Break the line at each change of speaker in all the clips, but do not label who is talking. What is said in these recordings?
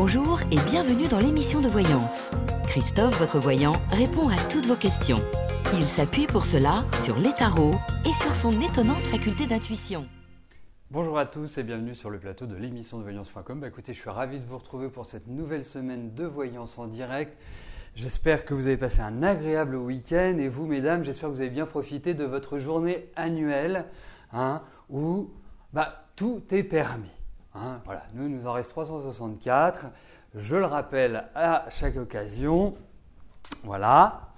Bonjour et bienvenue dans l'émission de voyance. Christophe, votre voyant, répond à toutes vos questions. Il s'appuie pour cela sur les tarots et sur son étonnante faculté d'intuition.
Bonjour à tous et bienvenue sur le plateau de l'émission de voyance.com. Écoutez, je suis ravi de vous retrouver pour cette nouvelle semaine de voyance en direct. J'espère que vous avez passé un agréable week-end et vous, mesdames, j'espère que vous avez bien profité de votre journée annuelle où tout est permis. Voilà, nous en reste 364. Je le rappelle à chaque occasion. Voilà.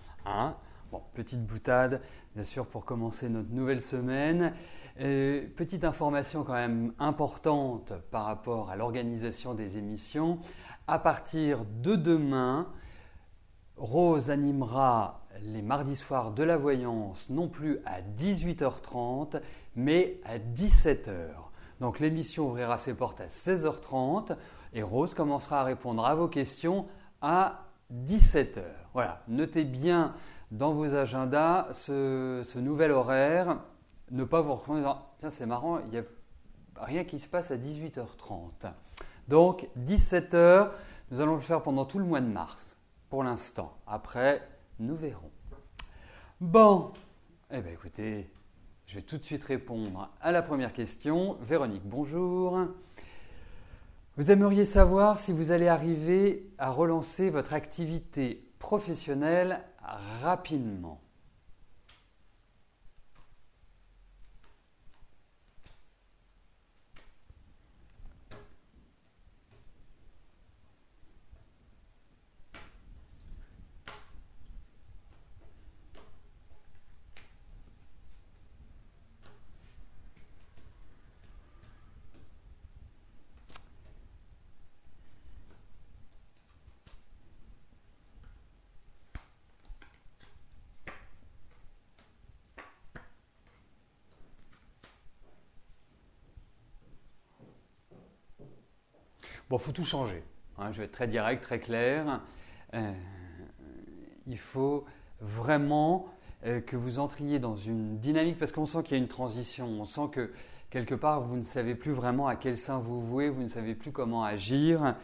Petite boutade, bien sûr, pour commencer notre nouvelle semaine. Petite information quand même importante par rapport à l'organisation des émissions. À partir de demain, Rose animera les mardis soirs de la voyance, non plus à 18h30, mais à 17h. Donc l'émission ouvrira ses portes à 16h30 et Rose commencera à répondre à vos questions à 17h. Voilà, notez bien dans vos agendas ce nouvel horaire. Ne pas vous retrouver en disant « Tiens, c'est marrant, il n'y a rien qui se passe à 18h30 ». Donc 17h, nous allons le faire pendant tout le mois de mars, pour l'instant. Après, nous verrons. Bon, écoutez, je vais tout de suite répondre à la première question. Véronique, bonjour. Vous aimeriez savoir si vous allez arriver à relancer votre activité professionnelle rapidement. Bon, il faut tout changer. Je vais être très direct, très clair. Il faut vraiment que vous entriez dans une dynamique parce qu'on sent qu'il y a une transition. On sent que quelque part, vous ne savez plus vraiment à quel sein vous vouer, vous ne savez plus comment agir.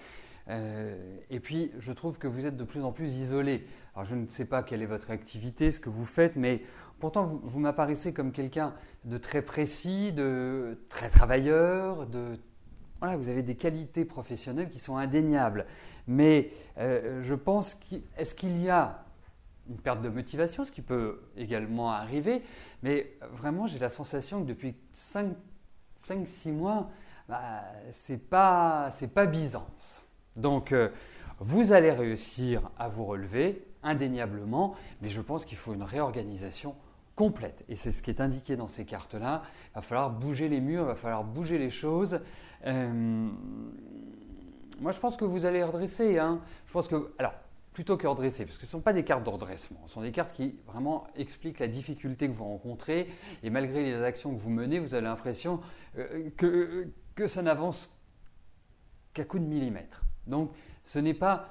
Et puis, je trouve que vous êtes de plus en plus isolé. Alors, je ne sais pas quelle est votre activité, ce que vous faites, mais pourtant, vous m'apparaissez comme quelqu'un de très précis, de très travailleur, voilà, vous avez des qualités professionnelles qui sont indéniables. Mais je pense est-ce qu'il y a une perte de motivation, ce qui peut également arriver, mais vraiment j'ai la sensation que depuis 5-6 mois, c'est pas Byzance. Donc vous allez réussir à vous relever, indéniablement, mais je pense qu'il faut une réorganisation complète. Et c'est ce qui est indiqué dans ces cartes-là. Il va falloir bouger les murs, il va falloir bouger les choses. Moi, je pense que vous allez redresser. Je pense que, alors, plutôt que redresser, parce que ce ne sont pas des cartes de redressement, ce sont des cartes qui vraiment expliquent la difficulté que vous rencontrez. Et malgré les actions que vous menez, vous avez l'impression que ça n'avance qu'à coup de millimètre. Donc, ce n'est pas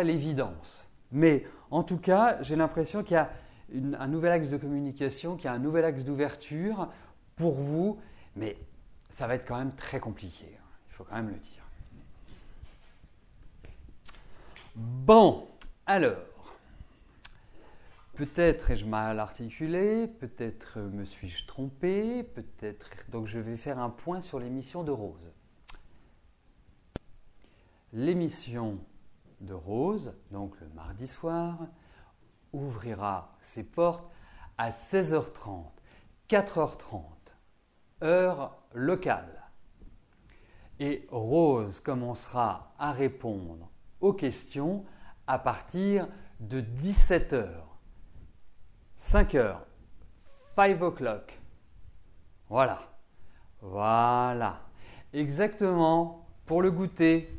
l'évidence. Mais en tout cas, j'ai l'impression qu'il y a un nouvel axe de communication, qu'il y a un nouvel axe d'ouverture pour vous, mais ça va être quand même très compliqué, il faut quand même le dire. Bon, alors, peut-être ai-je mal articulé, peut-être me suis-je trompé, peut-être… Donc je vais faire un point sur l'émission de Rose. L'émission de Rose, donc le mardi soir, ouvrira ses portes à 16h30, 4h30, heure locale. Et Rose commencera à répondre aux questions à partir de 17h, 5h, 5 o'clock. Voilà. Exactement pour le goûter.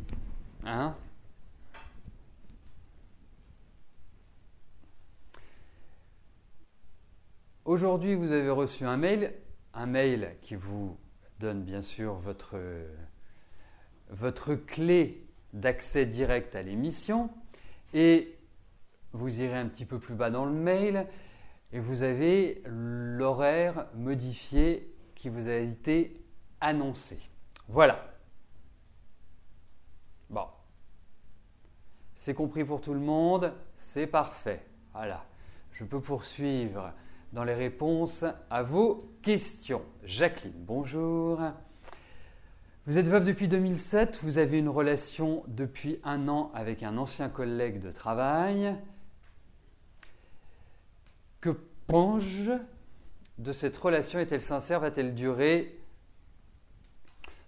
Aujourd'hui, vous avez reçu un mail qui vous donne bien sûr votre clé d'accès direct à l'émission et vous irez un petit peu plus bas dans le mail et vous avez l'horaire modifié qui vous a été annoncé. Voilà. Bon, C'est compris pour tout le monde? C'est parfait. Voilà. Je peux poursuivre dans les réponses à vos questions. Jacqueline, bonjour. Vous êtes veuve depuis 2007, vous avez une relation depuis 1 an avec un ancien collègue de travail. Que pense-je de cette relation? Est-elle sincère? Va-t-elle durer?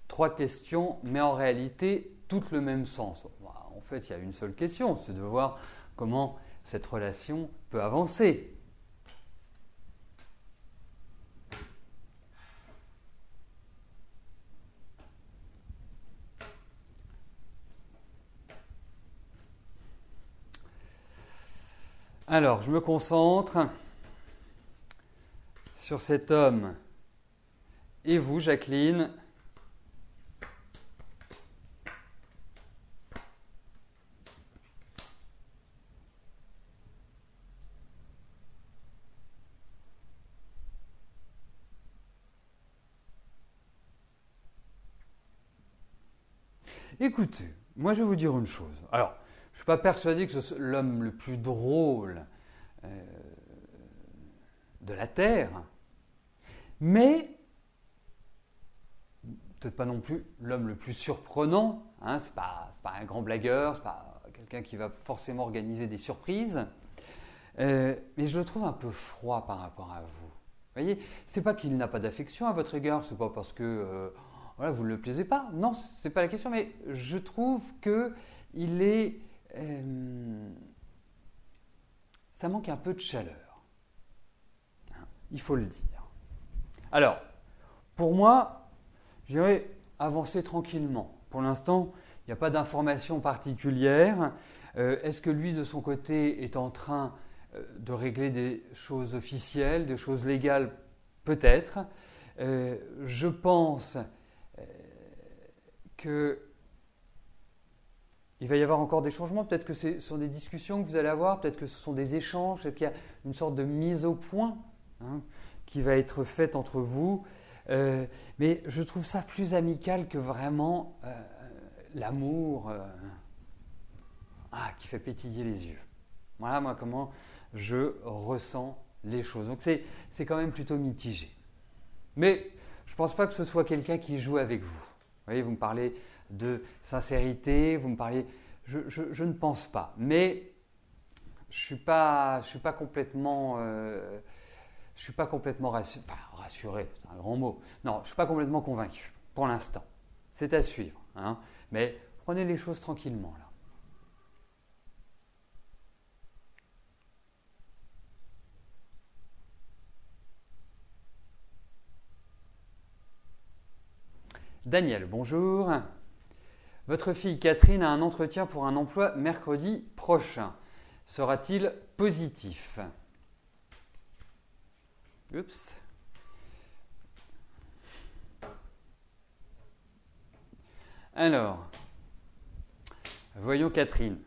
3 questions, mais en réalité, toutes le même sens. En fait, il y a une seule question, c'est de voir comment cette relation peut avancer. Alors, je me concentre sur cet homme et vous, Jacqueline. Écoutez, moi je vais vous dire une chose. Alors, je ne suis pas persuadé que ce soit l'homme le plus drôle de la Terre, mais peut-être pas non plus l'homme le plus surprenant. Hein, c'est pas un grand blagueur, c'est pas quelqu'un qui va forcément organiser des surprises. Mais je le trouve un peu froid par rapport à vous. Vous voyez, c'est pas qu'il n'a pas d'affection à votre égard, c'est pas parce que voilà, vous ne le plaisez pas. Non, c'est pas la question, mais je trouve que il est, ça manque un peu de chaleur. Hein, il faut le dire. Alors, pour moi, je dirais avancer tranquillement. Pour l'instant, il n'y a pas d'information particulière. Est-ce que lui, de son côté, est en train de régler des choses officielles, des choses légales? Peut-être. Je pense qu'il va y avoir encore des changements. Peut-être que ce sont des discussions que vous allez avoir, peut-être que ce sont des échanges, peut-être qu'il y a une sorte de mise au point qui va être faite entre vous. Mais je trouve ça plus amical que vraiment l'amour qui fait pétiller les yeux. Voilà moi comment je ressens les choses. Donc c'est quand même plutôt mitigé. Mais je ne pense pas que ce soit quelqu'un qui joue avec vous. Vous voyez, vous me parlez de sincérité, vous me parlez… Je ne pense pas. Mais je ne suis pas complètement… rassuré, c'est un grand mot. Non, je ne suis pas complètement convaincu pour l'instant. C'est à suivre. Hein. Mais prenez les choses tranquillement là. Daniel, bonjour. Votre fille Catherine a un entretien pour un emploi mercredi prochain. Sera-t-il positif? Oups. Alors, voyons Catherine.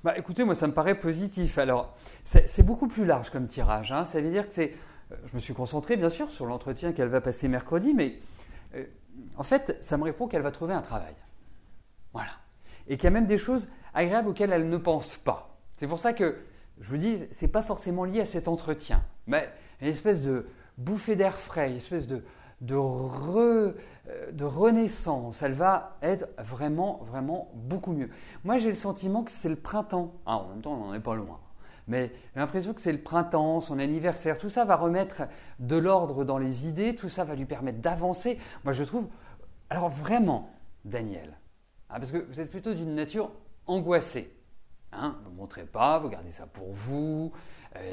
Bah, écoutez, moi ça me paraît positif. Alors, c'est beaucoup plus large comme tirage. Hein. Ça veut dire que je me suis concentré bien sûr sur l'entretien qu'elle va passer mercredi, mais en fait, ça me répond qu'elle va trouver un travail. Voilà. Et qu'il y a même des choses agréables auxquelles elle ne pense pas. C'est pour ça que je vous dis, c'est pas forcément lié à cet entretien, mais une espèce de bouffée d'air frais, une espèce de renaissance. Elle va être vraiment, vraiment beaucoup mieux. Moi, j'ai le sentiment que c'est le printemps. Ah, en même temps, on n'en est pas loin. Mais j'ai l'impression que c'est le printemps, son anniversaire. Tout ça va remettre de l'ordre dans les idées. Tout ça va lui permettre d'avancer. Moi, je trouve… Alors vraiment, Daniel, parce que vous êtes plutôt d'une nature angoissée. Vous ne montrez pas, vous gardez ça pour vous.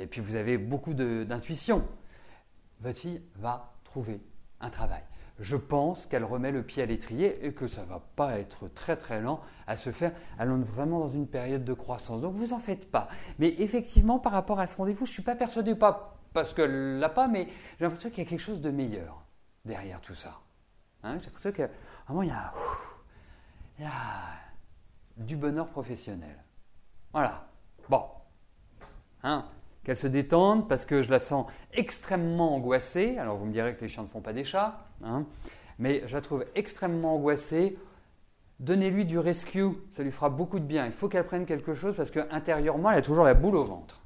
Et puis, vous avez beaucoup d'intuition. Votre fille va trouver un travail. Je pense qu'elle remet le pied à l'étrier et que ça ne va pas être très très lent à se faire. Elle est vraiment dans une période de croissance. Donc vous en faites pas. Mais effectivement, par rapport à ce rendez-vous, je ne suis pas persuadé, pas parce qu'elle ne l'a pas, mais j'ai l'impression qu'il y a quelque chose de meilleur derrière tout ça. J'ai l'impression que vraiment il y a du bonheur professionnel. Voilà. Bon. Hein, qu'elle se détende parce que je la sens extrêmement angoissée. Alors vous me direz que les chiens ne font pas des chats, hein, mais je la trouve extrêmement angoissée. Donnez-lui du rescue, ça lui fera beaucoup de bien. Il faut qu'elle prenne quelque chose parce qu'intérieurement, elle a toujours la boule au ventre.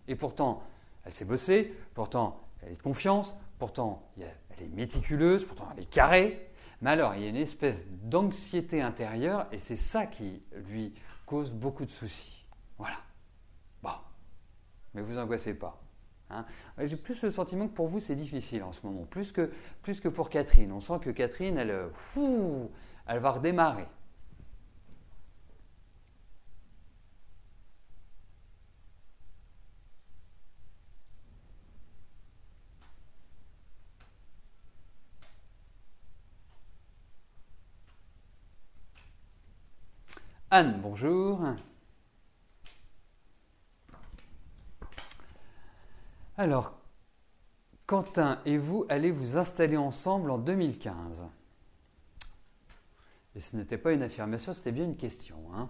Et pourtant, elle sait bosser, pourtant, elle est de confiance, pourtant, elle est méticuleuse, pourtant, elle est carrée. Mais alors, il y a une espèce d'anxiété intérieure et c'est ça qui lui cause beaucoup de soucis. Voilà. Bon. Mais vous angoissez pas. Hein. J'ai plus le sentiment que pour vous, c'est difficile en ce moment. Plus que pour Catherine. On sent que Catherine, elle va redémarrer. Anne, bonjour. Alors, Quentin et vous allez vous installer ensemble en 2015. Et ce n'était pas une affirmation, c'était bien une question. Hein.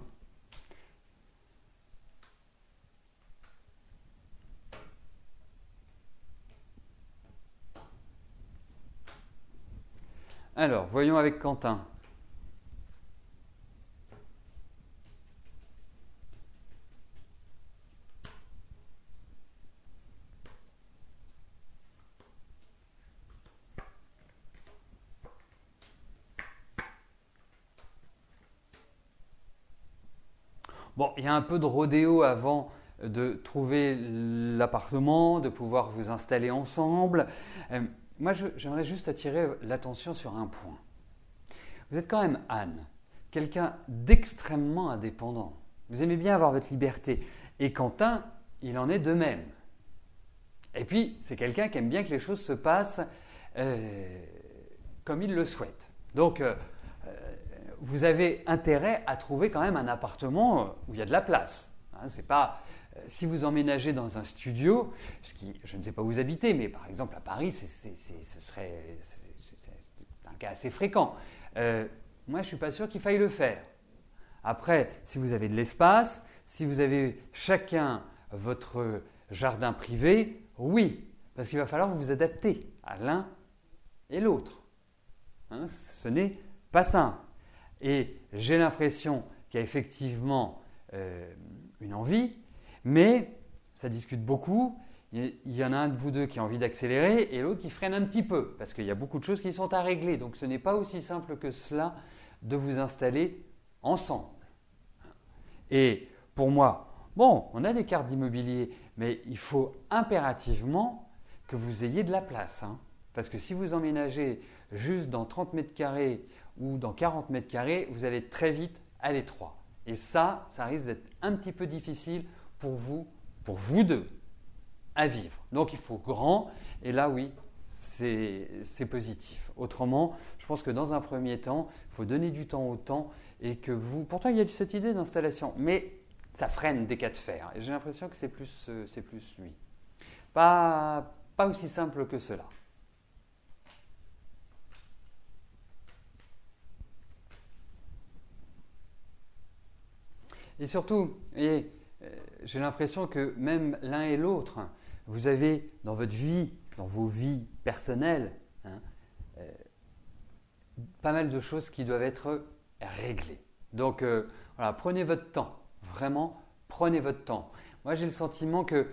Alors, voyons avec Quentin. Bon, il y a un peu de rodéo avant de trouver l'appartement, de pouvoir vous installer ensemble. Moi, j'aimerais juste attirer l'attention sur un point. Vous êtes quand même Anne, quelqu'un d'extrêmement indépendant. Vous aimez bien avoir votre liberté. Et Quentin, il en est de même. Et puis, c'est quelqu'un qui aime bien que les choses se passent comme il le souhaite. Donc, vous avez intérêt à trouver quand même un appartement où il y a de la place. Hein, c'est pas, si vous emménagez dans un studio, je ne sais pas où vous habitez, mais par exemple à Paris, ce serait un cas assez fréquent. Moi, je ne suis pas sûr qu'il faille le faire. Après, si vous avez de l'espace, si vous avez chacun votre jardin privé, oui, parce qu'il va falloir vous adapter à l'un et l'autre. Hein, ce n'est pas simple. Et j'ai l'impression qu'il y a effectivement une envie, mais ça discute beaucoup. Il y en a un de vous deux qui a envie d'accélérer et l'autre qui freine un petit peu, parce qu'il y a beaucoup de choses qui sont à régler. Donc ce n'est pas aussi simple que cela de vous installer ensemble. Et pour moi, bon, on a des cartes d'immobilier, mais il faut impérativement que vous ayez de la place. Hein, parce que si vous emménagez juste dans 30 mètres carrés ou dans 40 mètres carrés, vous allez très vite à l'étroit. Et ça risque d'être un petit peu difficile pour vous deux, à vivre. Donc il faut grand, et là oui, c'est positif. Autrement, je pense que dans un premier temps, il faut donner du temps au temps, et que vous… Pourtant, il y a cette idée d'installation, mais ça freine des cas de fer. Et j'ai l'impression que c'est plus lui. Pas aussi simple que cela. Et surtout, j'ai l'impression que même l'un et l'autre, vous avez dans votre vie, dans vos vies personnelles, hein, pas mal de choses qui doivent être réglées. Donc voilà, prenez votre temps, vraiment, prenez votre temps. Moi, j'ai le sentiment que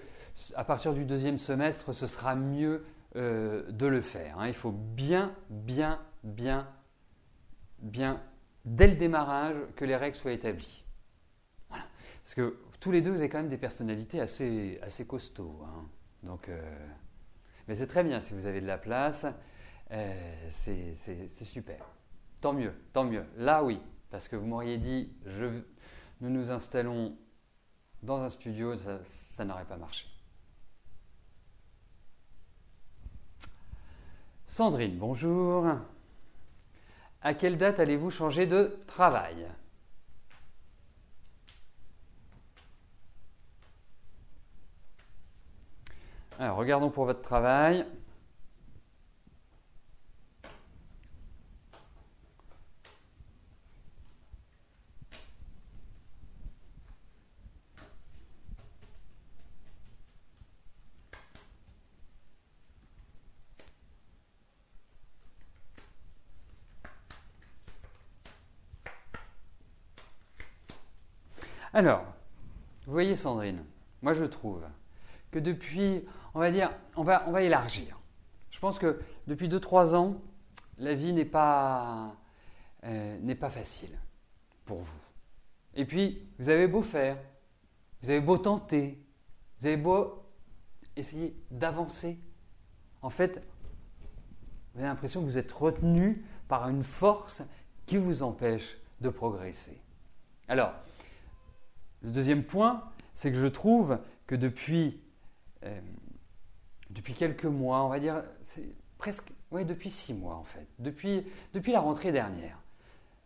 à partir du deuxième semestre, ce sera mieux de le faire. Hein. Il faut bien, dès le démarrage, que les règles soient établies. Voilà. Parce que tous les deux, vous avez quand même des personnalités assez costauds. Hein. Donc, mais c'est très bien si vous avez de la place, c'est super. Tant mieux, tant mieux. Là, oui, parce que vous m'auriez dit, nous nous installons dans un studio, ça n'aurait pas marché. Sandrine, bonjour. À quelle date allez-vous changer de travail ? Alors, regardons pour votre travail. Alors, vous voyez Sandrine, moi je trouve que depuis, on va élargir. Je pense que depuis 2-3 ans, la vie n'est pas facile pour vous. Et puis, vous avez beau faire, vous avez beau tenter, vous avez beau essayer d'avancer. En fait, vous avez l'impression que vous êtes retenu par une force qui vous empêche de progresser. Alors, le deuxième point, c'est que je trouve que depuis quelques mois, on va dire depuis 6 mois en fait, depuis la rentrée dernière,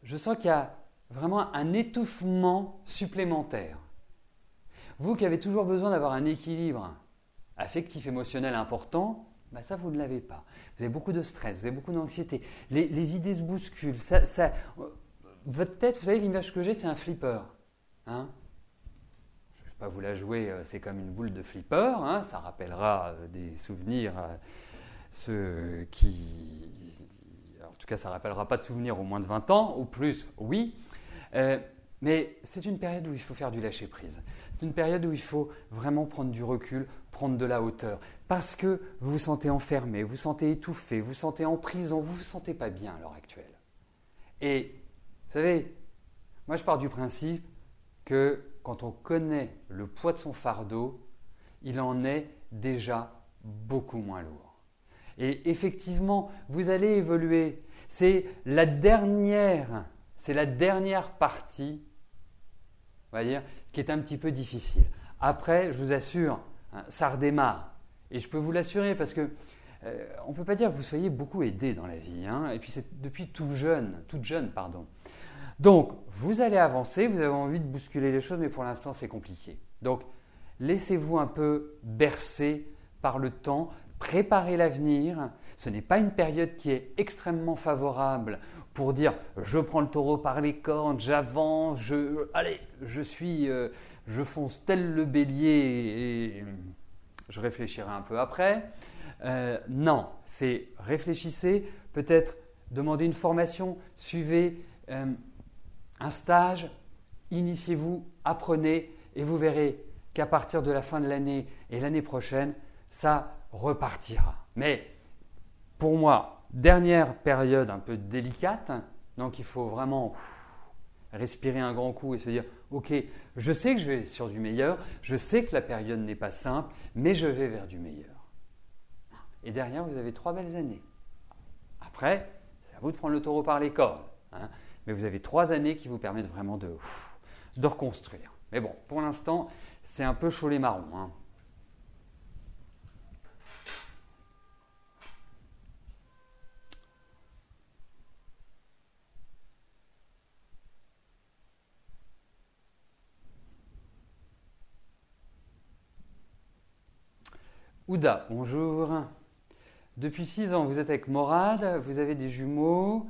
je sens qu'il y a vraiment un étouffement supplémentaire. Vous qui avez toujours besoin d'avoir un équilibre affectif, émotionnel important, ça vous ne l'avez pas. Vous avez beaucoup de stress, vous avez beaucoup d'anxiété, les idées se bousculent. Votre tête, vous savez, l'image que j'ai, c'est un flipper. Hein? Je ne vais pas vous la jouer, c'est comme une boule de flipper. Hein? Ça rappellera des souvenirs, ceux qui... En tout cas, ça ne rappellera pas de souvenirs au moins de 20 ans, ou plus, oui. Mais c'est une période où il faut faire du lâcher-prise. C'est une période où il faut vraiment prendre du recul, prendre de la hauteur. Parce que vous vous sentez enfermé, vous vous sentez étouffé, vous vous sentez en prison, vous ne vous sentez pas bien à l'heure actuelle. Et vous savez, moi je pars du principe que quand on connaît le poids de son fardeau, il en est déjà beaucoup moins lourd. Et effectivement, vous allez évoluer. C'est la dernière partie, on va dire, qui est un petit peu difficile. Après, je vous assure, ça redémarre. Et je peux vous l'assurer parce que on ne peut pas dire que vous soyez beaucoup aidé dans la vie. Hein, et puis c'est depuis toute jeune. Donc, vous allez avancer, vous avez envie de bousculer les choses, mais pour l'instant, c'est compliqué. Donc, laissez-vous un peu bercer par le temps, préparez l'avenir. Ce n'est pas une période qui est extrêmement favorable pour dire « je prends le taureau par les cornes, j'avance, je fonce tel le bélier et je réfléchirai un peu après ». Non, c'est réfléchissez, peut-être demandez une formation, suivez un stage, initiez-vous, apprenez et vous verrez qu'à partir de la fin de l'année et l'année prochaine, ça repartira. Mais pour moi, dernière période un peu délicate, donc il faut vraiment respirer un grand coup et se dire « Ok, je sais que je vais sur du meilleur, je sais que la période n'est pas simple, mais je vais vers du meilleur. » Et derrière, vous avez 3 belles années. Après, c'est à vous de prendre le taureau par les cornes. Hein, mais vous avez 3 années qui vous permettent vraiment de reconstruire. Mais bon, pour l'instant, c'est un peu chaud les marrons. Hein. Ouda, bonjour. Depuis 6 ans, vous êtes avec Morad, vous avez des jumeaux.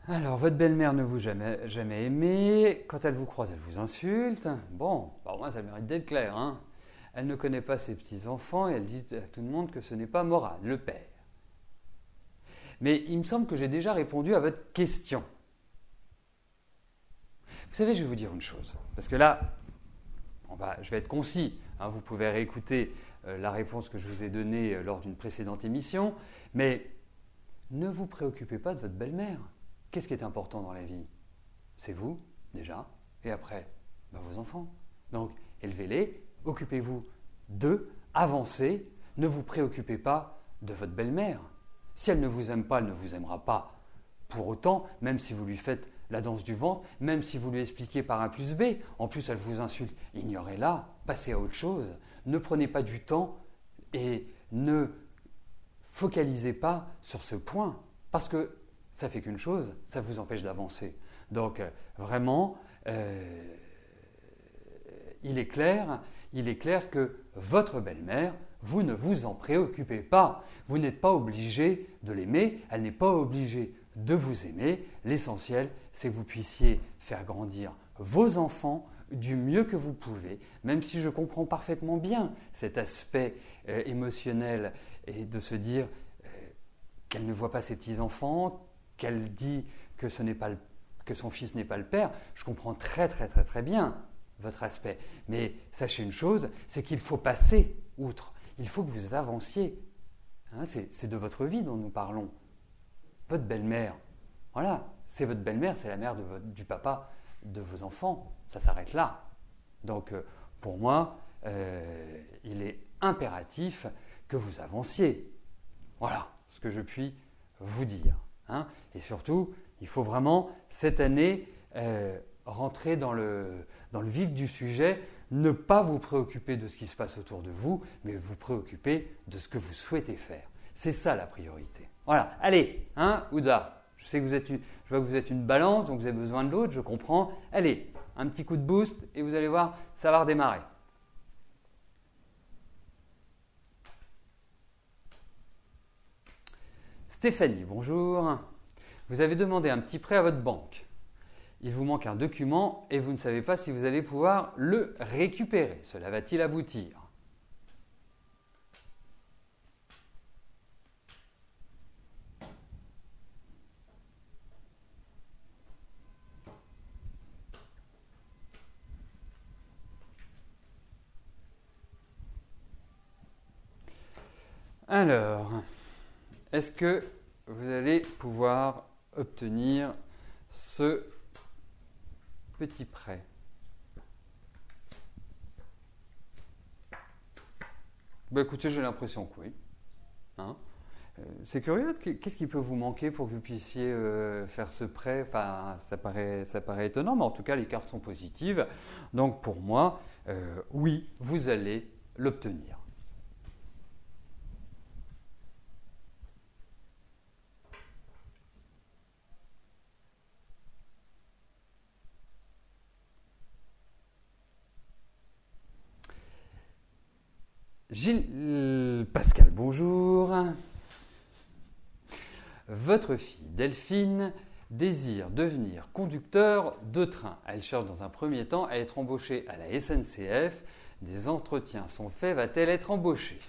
Alors, votre belle-mère ne vous jamais aimé. Quand elle vous croise, elle vous insulte. Bon, moi, ça mérite d'être clair. Hein. Elle ne connaît pas ses petits-enfants et elle dit à tout le monde que ce n'est pas Morad, le père. Mais il me semble que j'ai déjà répondu à votre question. Vous savez, je vais vous dire une chose. Parce que là, je vais être concis. Hein, vous pouvez réécouter la réponse que je vous ai donnée lors d'une précédente émission. Mais ne vous préoccupez pas de votre belle-mère. Qu'est-ce qui est important dans la vie? C'est vous, déjà, et après, vos enfants. Donc, élevez-les, occupez-vous d'eux, avancez, ne vous préoccupez pas de votre belle-mère. Si elle ne vous aime pas, elle ne vous aimera pas pour autant, même si vous lui faites la danse du ventre, même si vous lui expliquez par A plus B, en plus elle vous insulte, ignorez-la, passez à autre chose. Ne prenez pas du temps et ne focalisez pas sur ce point, parce que ça fait qu'une chose, ça vous empêche d'avancer. Donc vraiment, il est clair que votre belle-mère, vous ne vous en préoccupez pas. Vous n'êtes pas obligé de l'aimer, elle n'est pas obligée de vous aimer. L'essentiel, c'est que vous puissiez faire grandir vos enfants du mieux que vous pouvez, même si je comprends parfaitement bien cet aspect émotionnel et de se dire qu'elle ne voit pas ses petits-enfants, qu'elle dit que que son fils n'est pas le père, je comprends très très très très bien votre aspect. Mais sachez une chose, c'est qu'il faut passer outre. Il faut que vous avanciez. Hein, c'est de votre vie dont nous parlons. Votre belle-mère, voilà, c'est votre belle-mère, c'est la mère du papa de vos enfants. Ça s'arrête là. Donc pour moi, il est impératif que vous avanciez. Voilà ce que je puis vous dire. Hein. Et surtout, il faut vraiment, cette année, rentrer dans le vif du sujet, ne pas vous préoccuper de ce qui se passe autour de vous, mais vous préoccuper de ce que vous souhaitez faire. C'est ça la priorité. Voilà, allez, hein, Ouda, je sais que je vois que vous êtes une balance, donc vous avez besoin de l'autre, je comprends. Allez, un petit coup de boost et vous allez voir, ça va redémarrer. Stéphanie, bonjour. Vous avez demandé un petit prêt à votre banque. Il vous manque un document et vous ne savez pas si vous allez pouvoir le récupérer. Cela va-t-il aboutir? Alors, est-ce que vous allez pouvoir obtenir ce petit prêt? Ben écoutez, j'ai l'impression que oui. Hein, c'est curieux, qu'est-ce qui peut vous manquer pour que vous puissiez faire ce prêt? Enfin, ça paraît étonnant, mais en tout cas, les cartes sont positives. Donc pour moi, oui, vous allez l'obtenir. Pascal, bonjour. Votre fille Delphine désire devenir conducteur de train. Elle cherche dans un premier temps à être embauchée à la SNCF. Des entretiens sont faits. Va-t-elle être embauchée?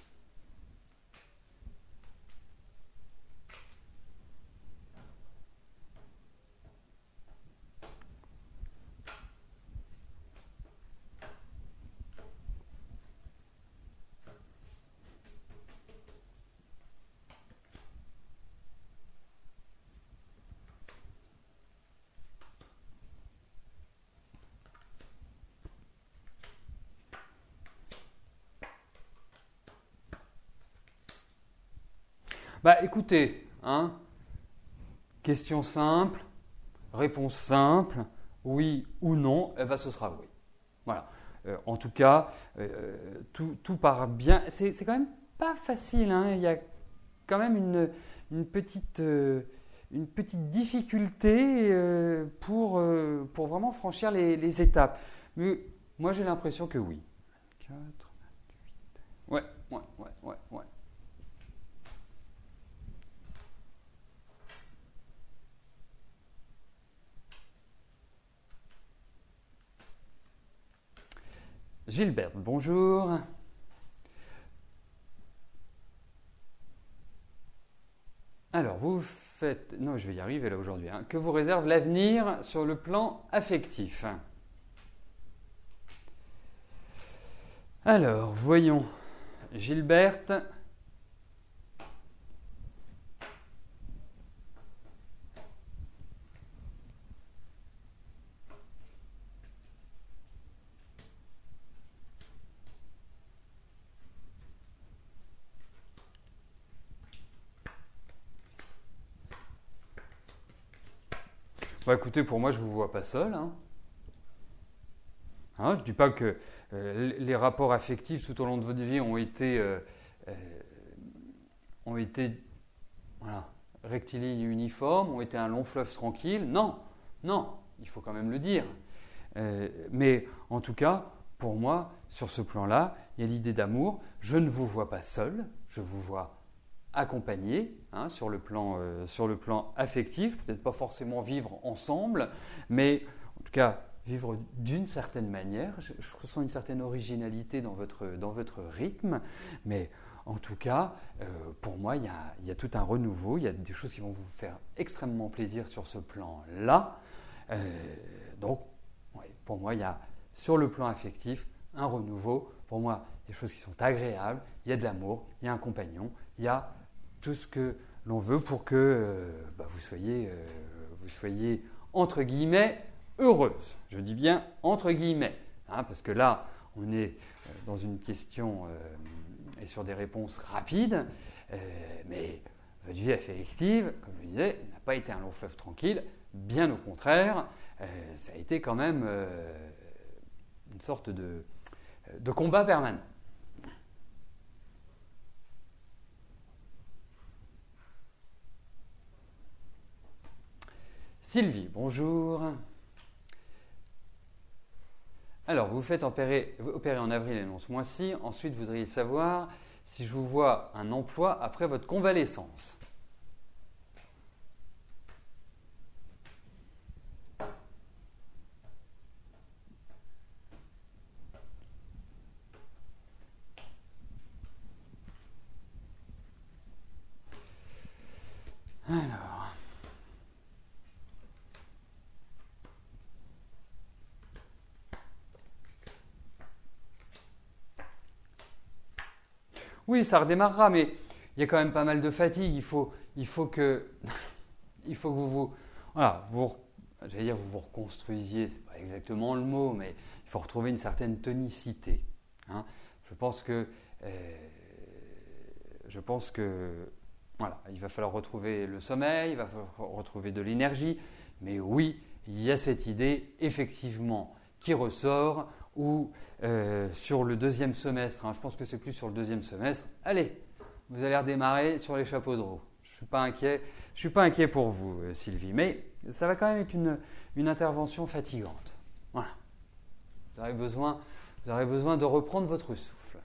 Bah écoutez, hein, question simple, réponse simple, oui ou non, eh ben, ce sera oui. Voilà. En tout cas, tout part bien. C'est quand même pas facile. Hein. Il y a quand même une petite difficulté pour vraiment franchir les étapes. Mais moi, j'ai l'impression que oui. 24, 28. Ouais. Gilberte, bonjour. Alors, vous faites... Non, je vais y arriver là aujourd'hui. Hein. Que vous réserve l'avenir sur le plan affectif? Alors, voyons. Gilberte. Bah, écoutez, pour moi, je ne vous vois pas seul. Hein. Hein, je ne dis pas que les rapports affectifs tout au long de votre vie ont été voilà, rectilignes et uniformes, ont été un long fleuve tranquille. Non, il faut quand même le dire. Mais en tout cas, pour moi, sur ce plan-là, il y a l'idée d'amour. Je ne vous vois pas seul, je vous vois accompagné hein, sur le plan affectif, peut-être pas forcément vivre ensemble, mais en tout cas vivre d'une certaine manière. Je ressens une certaine originalité dans votre rythme, mais en tout cas, pour moi, il y a tout un renouveau, il y a des choses qui vont vous faire extrêmement plaisir sur ce plan-là. Donc, ouais, pour moi, il y a sur le plan affectif un renouveau. Pour moi, des choses qui sont agréables, il y a de l'amour, il y a un compagnon, il y a tout ce que l'on veut pour que vous soyez entre guillemets heureuse. Je dis bien entre guillemets, hein, parce que là, on est dans une question et sur des réponses rapides, mais votre vie affective, comme je le disais, n'a pas été un long fleuve tranquille, bien au contraire, ça a été quand même une sorte de combat permanent. Sylvie, bonjour. Alors, vous faites opérer en avril et non ce mois-ci. Ensuite, vous voudriez savoir si je vous vois un emploi après votre convalescence. Alors. Oui, ça redémarrera, mais il y a quand même pas mal de fatigue. Il faut que vous vous reconstruisiez. C'est pas exactement le mot, mais il faut retrouver une certaine tonicité. Hein. Je pense que voilà, il va falloir retrouver le sommeil, il va falloir retrouver de l'énergie. Mais oui, il y a cette idée effectivement qui ressort. Ou sur le deuxième semestre, hein, je pense que c'est plus sur le deuxième semestre. Allez, vous allez redémarrer sur les chapeaux de roue. Je suis pas inquiet pour vous, Sylvie, mais ça va quand même être une intervention fatigante. Voilà. Vous aurez besoin de reprendre votre souffle.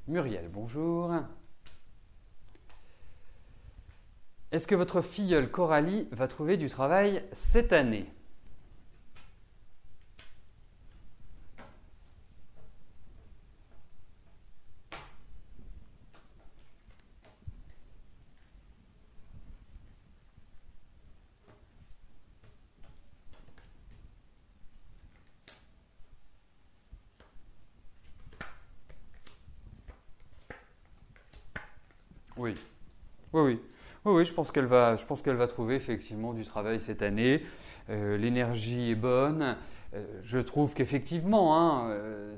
Muriel, bonjour. Est-ce que votre filleule Coralie va trouver du travail cette année ? Oui. Oui, je pense qu'elle va trouver effectivement du travail cette année. L'énergie est bonne. Je trouve qu'effectivement, elle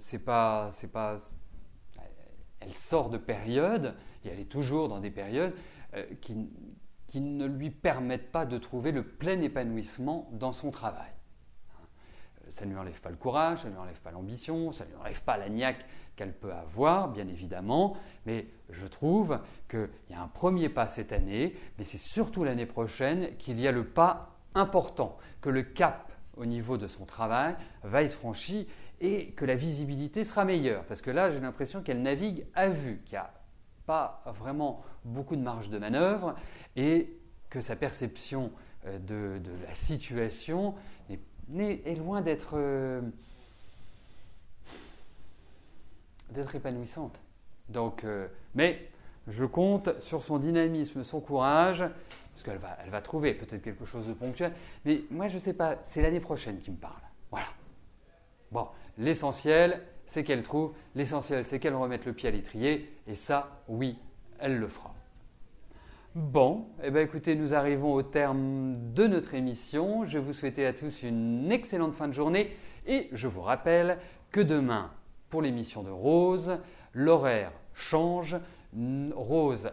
sort de périodes, et elle est toujours dans des périodes qui ne lui permettent pas de trouver le plein épanouissement dans son travail. Ça ne lui enlève pas le courage, ça ne lui enlève pas l'ambition, ça ne lui enlève pas la niaque qu'elle peut avoir, bien évidemment, mais je trouve qu'il y a un premier pas cette année, mais c'est surtout l'année prochaine qu'il y a le pas important, que le cap au niveau de son travail va être franchi et que la visibilité sera meilleure. Parce que là, j'ai l'impression qu'elle navigue à vue, qu'il n'y a pas vraiment beaucoup de marge de manœuvre et que sa perception de la situation est loin d'être épanouissante. Donc, mais je compte sur son dynamisme, son courage, parce qu'elle va trouver peut-être quelque chose de ponctuel. Mais moi, je ne sais pas, c'est l'année prochaine qui me parle. Voilà. Bon, l'essentiel, c'est qu'elle trouve. L'essentiel, c'est qu'elle remette le pied à l'étrier. Et ça, oui, elle le fera. Bon, écoutez, nous arrivons au terme de notre émission. Je vais vous souhaiter à tous une excellente fin de journée. Et je vous rappelle que demain, pour l'émission de Rose, l'horaire change. Rose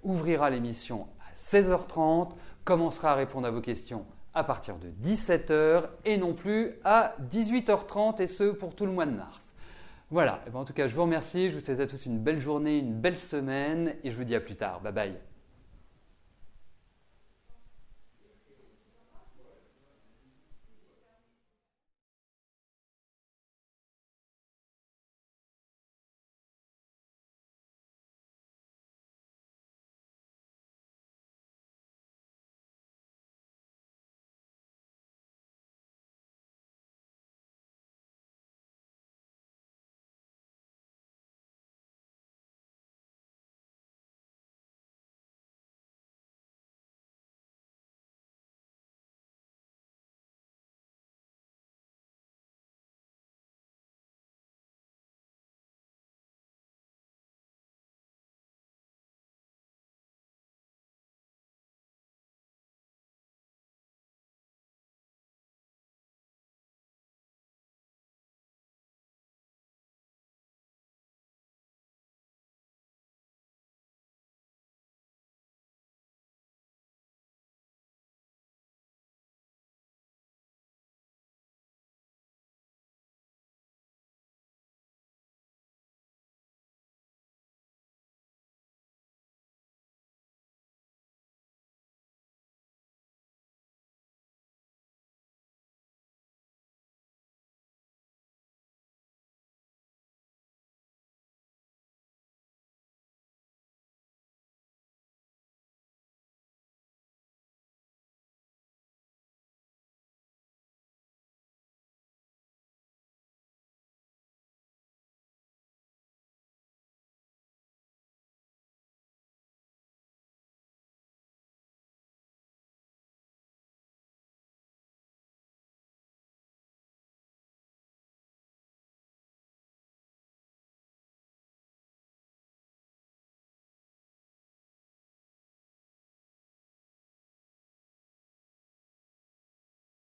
ouvrira l'émission à 16h30, commencera à répondre à vos questions à partir de 17h et non plus à 18h30 et ce pour tout le mois de mars. Voilà, en tout cas je vous remercie, je vous souhaite à tous une belle journée, une belle semaine et je vous dis à plus tard. Bye bye.